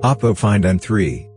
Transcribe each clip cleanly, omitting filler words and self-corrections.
Oppo Find N3.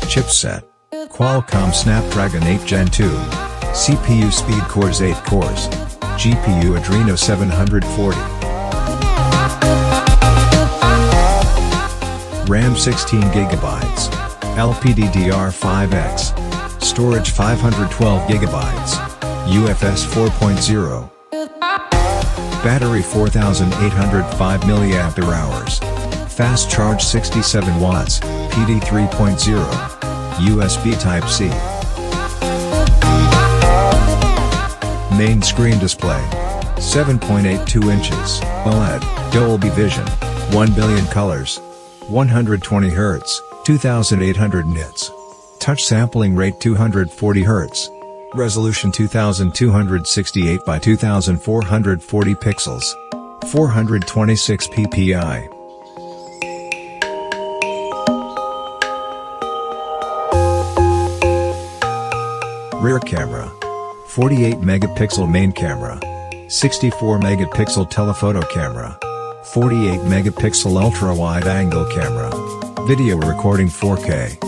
Chipset: Qualcomm Snapdragon 8 Gen 2. CPU speed cores 8 cores. GPU Adreno 740. RAM 16GB. LPDDR5X. Storage 512GB. UFS 4.0. Battery 4805 mAh. Fast charge 67 watts. PD 3.0. USB Type-C. Main screen display. 7.82 inches, OLED, Dolby Vision, 1 billion colors. 120 Hz, 2800 nits. Touch sampling rate 240 Hz. Resolution 2268 by 2440 pixels. 426 ppi. Rear camera. 48 megapixel main camera. 64 megapixel telephoto camera. 48 megapixel ultra wide angle camera. Video recording 4K.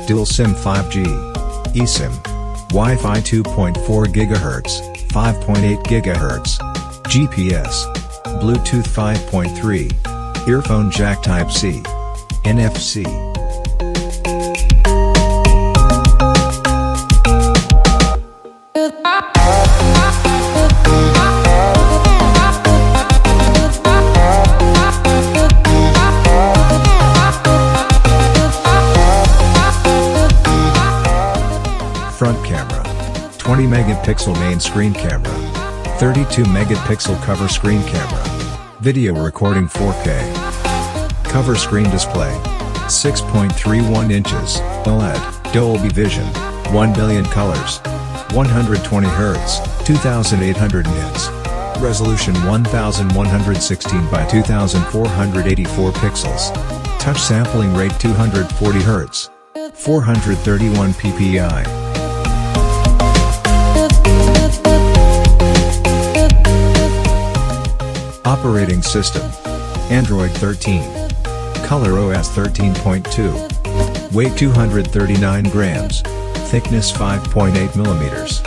Dual SIM 5G. eSIM. Wi-Fi 2.4 GHz, 5.8 GHz. GPS. Bluetooth 5.3. Earphone jack Type-C. NFC. Front camera. 20 megapixel main screen camera. 32 megapixel cover screen camera. Video recording 4K. Cover screen display. 6.31 inches, OLED, Dolby Vision, 1 billion colors. 120 Hz, 2800 nits. Resolution 1116 by 2484 pixels. Touch sampling rate 240 Hz. 431 ppi. Operating system. Android 13. Color OS 13.2. Weight 239 grams. Thickness 5.8 millimeters.